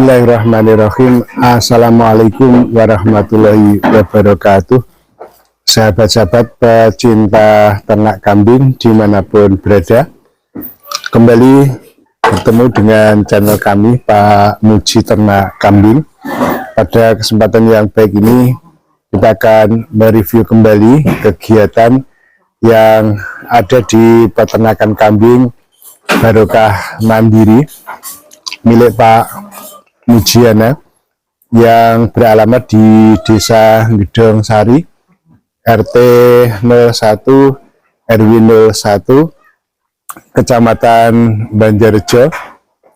Bismillahirrahmanirrahim. Assalamualaikum warahmatullahi wabarakatuh. Sahabat-sahabat pecinta ternak kambing dimanapun berada, kembali bertemu dengan channel kami Pak Muji Ternak Kambing. Pada kesempatan yang baik ini kita akan mereview kembali kegiatan yang ada di peternakan kambing Barokah Mandiri milik Pak Mujiana yang beralamat di Desa Gedong Sari, RT 01 RW 01, Kecamatan Banjarjo,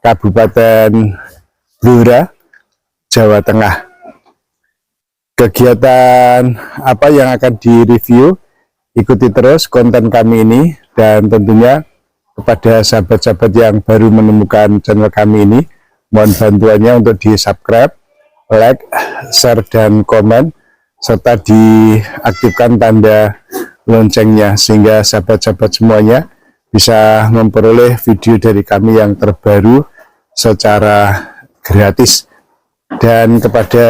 Kabupaten Blora, Jawa Tengah. Kegiatan apa yang akan direview? Ikuti terus konten kami ini, dan tentunya kepada sahabat-sahabat yang baru menemukan channel kami ini, mohon bantuannya untuk di subscribe, like, share, dan komen, serta diaktifkan tanda loncengnya sehingga sahabat-sahabat semuanya bisa memperoleh video dari kami yang terbaru secara gratis. Dan kepada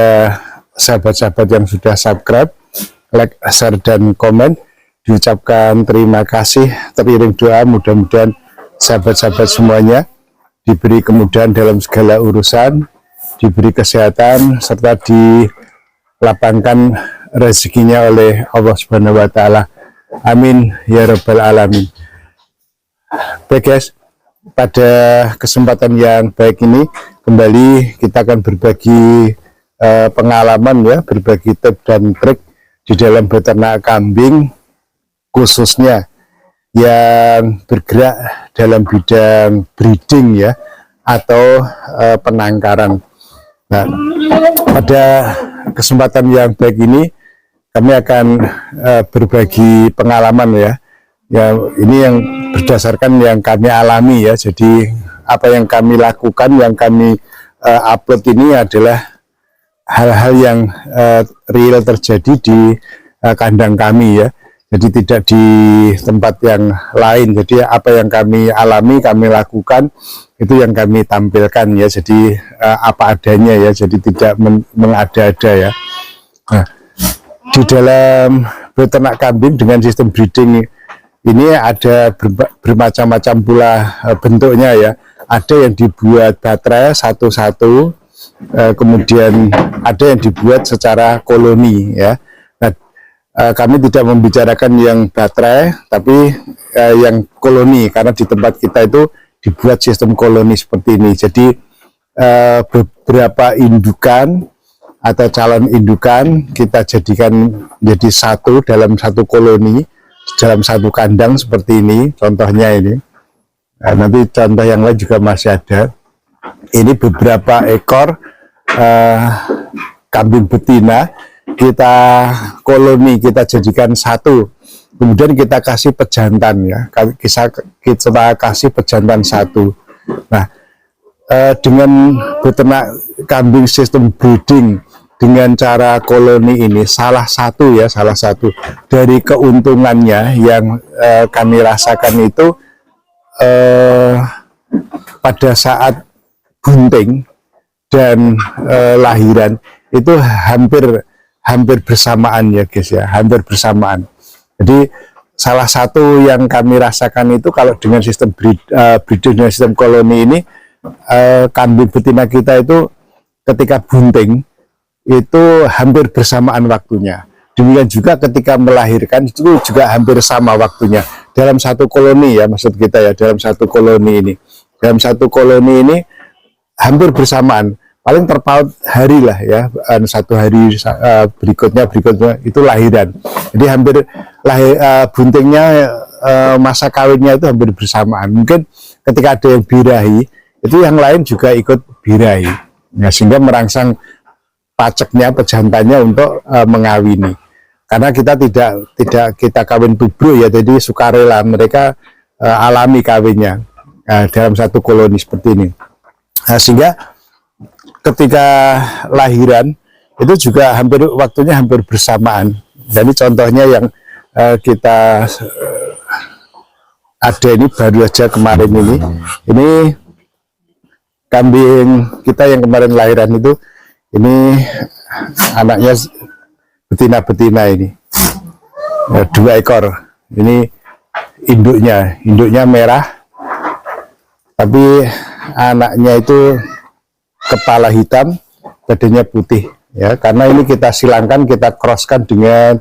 sahabat-sahabat yang sudah subscribe, like, share, dan komen, diucapkan terima kasih, teriring doa mudah-mudahan sahabat-sahabat semuanya diberi kemudahan dalam segala urusan, diberi kesehatan, serta dilapangkan rezekinya oleh Allah Subhanahu wa Ta'ala. Amin ya Rabbal Alamin. Baik guys, pada kesempatan yang baik ini kembali kita akan berbagi pengalaman ya, berbagi tips dan trik di dalam beternak kambing, khususnya yang bergerak dalam bidang breeding ya, atau penangkaran. Nah, pada kesempatan yang baik ini kami akan berbagi pengalaman ya, ini yang berdasarkan yang kami alami ya. Jadi apa yang kami lakukan, yang kami upload ini adalah hal-hal yang real terjadi di kandang kami ya. Jadi tidak di tempat yang lain. Jadi apa yang kami alami, kami lakukan, itu yang kami tampilkan ya. Jadi apa adanya ya. Jadi tidak mengada-ada ya. Nah, di dalam beternak kambing dengan sistem breeding ini ada bermacam-macam pula bentuknya ya. Ada yang dibuat baterai satu-satu, kemudian ada yang dibuat secara koloni ya. Kami tidak membicarakan yang baterai, tapi yang koloni, karena di tempat kita itu dibuat sistem koloni seperti ini. Jadi beberapa indukan atau calon indukan kita jadikan menjadi satu dalam satu koloni, dalam satu kandang seperti ini. Contohnya ini, nanti contoh yang lain juga masih ada. Ini beberapa ekor kambing betina kita koloni, kita jadikan satu, kemudian kita kasih pejantan ya, kita kasih pejantan satu. Nah, dengan beternak kambing sistem breeding dengan cara koloni ini, salah satu dari keuntungannya yang kami rasakan itu pada saat bunting dan lahiran itu hampir bersamaan ya guys ya, hampir bersamaan. Jadi salah satu yang kami rasakan itu kalau dengan sistem breeding dengan sistem koloni ini, kambing betina kita itu ketika bunting itu hampir bersamaan waktunya. Demikian juga ketika melahirkan itu juga hampir sama waktunya dalam satu koloni ya, maksud kita ya, dalam satu koloni ini. Dalam satu koloni ini hampir bersamaan. Paling terpaut hari lah ya, satu hari berikutnya itu lahiran. Jadi hampir buntingnya, masa kawinnya itu hampir bersamaan. Mungkin ketika ada yang birahi, itu yang lain juga ikut birahi. Ya, sehingga merangsang paceknya, pejantannya untuk mengawini. Karena kita tidak kita kawin tubruk ya, jadi sukarela, mereka alami kawinnya dalam satu koloni seperti ini. Nah, sehingga ketika lahiran itu juga waktunya hampir bersamaan. Jadi contohnya yang kita ada ini baru aja kemarin ini kambing kita yang kemarin lahiran itu, ini anaknya betina-betina ini, 2 ekor. Ini induknya merah, tapi anaknya itu kepala hitam, badannya putih ya, karena ini kita silangkan, kita crosskan dengan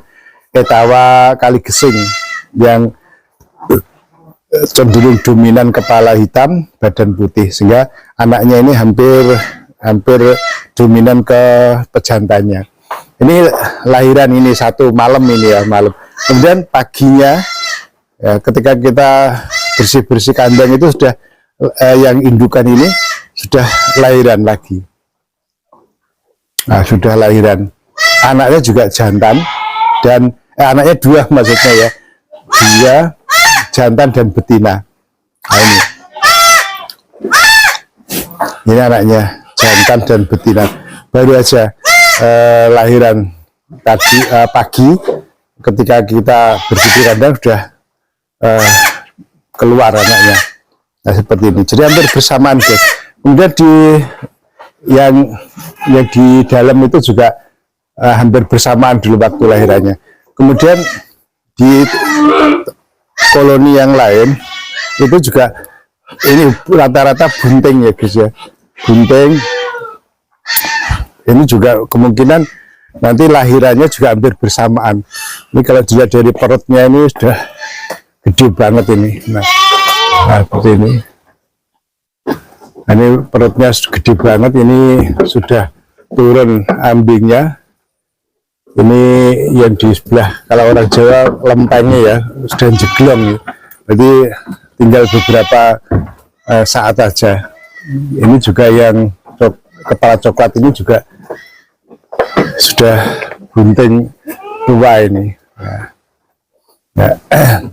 Etawa Kaligesing yang cenderung dominan kepala hitam, badan putih, sehingga anaknya ini hampir dominan ke pejantannya. Ini lahiran ini 1 malam ini ya, malam. Kemudian paginya ya, ketika kita bersih-bersih kandang itu sudah yang indukan ini sudah lahiran lagi. Nah, sudah lahiran. Anaknya juga jantan, dan anaknya 2 maksudnya ya. 2 jantan dan betina. Nah, ini anaknya jantan dan betina. Baru aja lahiran tadi pagi, ketika kita bersih kandang sudah keluar anaknya. Nah, seperti ini. Jadi hampir bersamaan, guys. Kemudian yang di dalam itu juga hampir bersamaan dulu waktu lahirannya. Kemudian di koloni yang lain itu juga ini rata-rata bunting ya, guys ya. Bunting. Ini juga kemungkinan nanti lahirannya juga hampir bersamaan. Ini kalau dilihat dari perutnya ini sudah gede banget ini. Nah seperti ini. Nah, ini perutnya gede banget, ini sudah turun ambingnya. Ini yang di sebelah, kalau orang Jawa lempengnya ya, sudah jeglong. Jadi tinggal beberapa saat aja. Ini juga yang kepala coklat ini juga sudah bunting tua ini. Nah,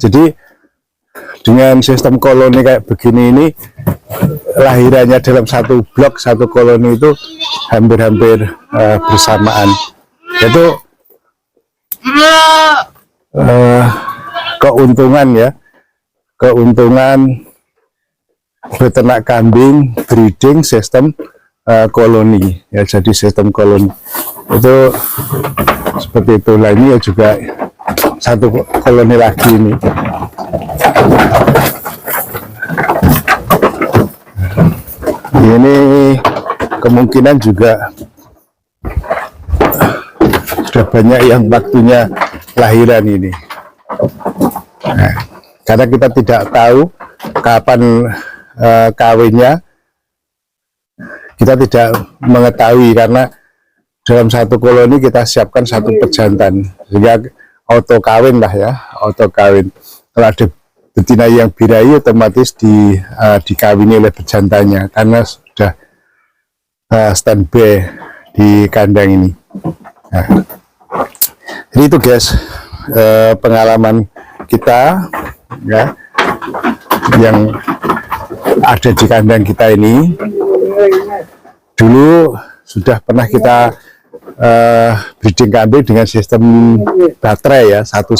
jadi dengan sistem koloni kayak begini ini, lahirannya dalam 1 blok, 1 koloni itu hampir-hampir bersamaan. Itu keuntungan ya, keuntungan beternak kambing breeding sistem koloni ya. Jadi sistem koloni itu seperti itu. Lah ini ya juga 1 koloni lagi ini. Ini kemungkinan juga sudah banyak yang waktunya lahiran ini. Nah, karena kita tidak tahu kapan kawinnya, kita tidak mengetahui, karena dalam 1 koloni kita siapkan 1 pejantan, sehingga auto kawin lah ya, auto kawin. Kalau ada betina yang birahi, otomatis dikawini oleh pejantannya, karena sudah standby di kandang ini. Nah, jadi itu guys, pengalaman kita ya, yang ada di kandang kita ini. Dulu sudah pernah kita breeding kambing dengan sistem baterai ya, satu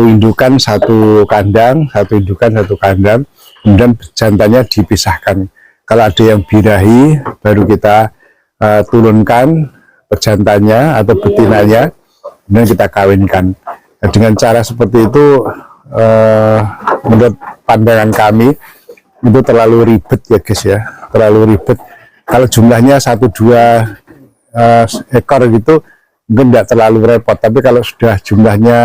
indukan 1 kandang, 1 indukan 1 kandang, kemudian jantannya dipisahkan. Kalau ada yang birahi, baru kita turunkan pejantannya atau betinanya, kemudian kita kawinkan. Nah, dengan cara seperti itu, menurut pandangan kami itu terlalu ribet ya guys ya, terlalu ribet. Kalau jumlahnya 1-2 ekor gitu mungkin tidak terlalu repot, tapi kalau sudah jumlahnya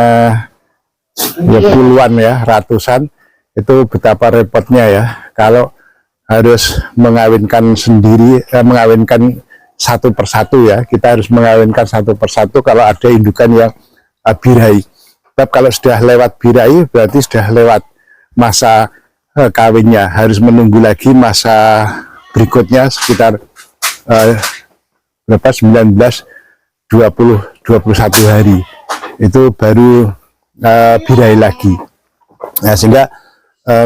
ya puluhan ya, ratusan, itu betapa repotnya ya kalau harus mengawinkan sendiri, mengawinkan 1 persatu ya. Kita harus mengawinkan 1 persatu kalau ada indukan yang birahi. Tapi kalau sudah lewat birahi berarti sudah lewat masa kawinnya, harus menunggu lagi masa berikutnya sekitar berapa, 19, 20, 21 hari itu baru birahi lagi. Nah, sehingga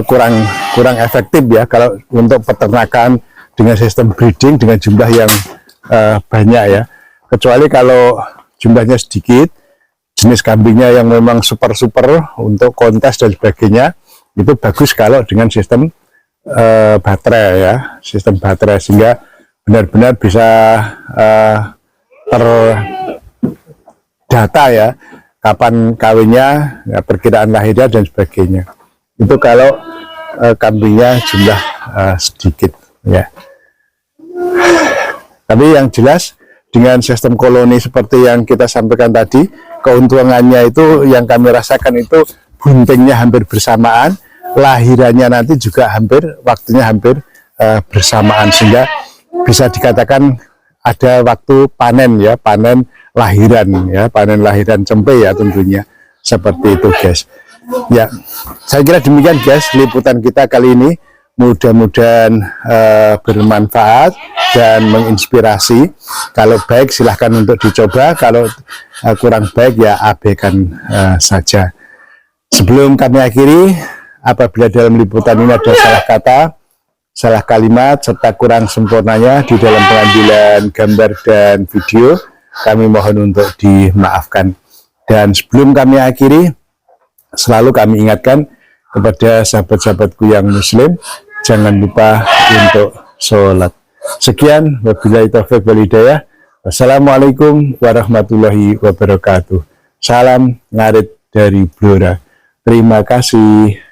kurang efektif ya kalau untuk peternakan dengan sistem breeding dengan jumlah yang banyak ya. Kecuali kalau jumlahnya sedikit, jenis kambingnya yang memang super untuk kontes dan sebagainya, itu bagus kalau dengan sistem baterai ya, sistem baterai, sehingga benar-benar bisa terdata ya, kapan kawinnya, ya, perkiraan lahirnya dan sebagainya. Itu kalau kambingnya jumlah sedikit ya. Tapi yang jelas dengan sistem koloni seperti yang kita sampaikan tadi, keuntungannya itu yang kami rasakan itu buntingnya hampir bersamaan, lahirannya nanti juga waktunya hampir bersamaan, sehingga bisa dikatakan ada waktu panen ya, panen lahiran cempe ya tentunya, seperti itu guys. Ya, saya kira demikian guys liputan kita kali ini. Mudah-mudahan bermanfaat dan menginspirasi. Kalau baik silahkan untuk dicoba, kalau kurang baik ya abaikan saja. Sebelum kami akhiri, apabila dalam liputan ini ada salah kata, salah kalimat, serta kurang sempurnanya di dalam pengambilan gambar dan video, kami mohon untuk dimaafkan. Dan sebelum kami akhiri, selalu kami ingatkan kepada sahabat-sahabatku yang muslim, jangan lupa untuk sholat. Sekian, wabillahi taufiq wal hidayah. Wassalamualaikum warahmatullahi wabarakatuh. Salam ngarit dari Blora. Terima kasih.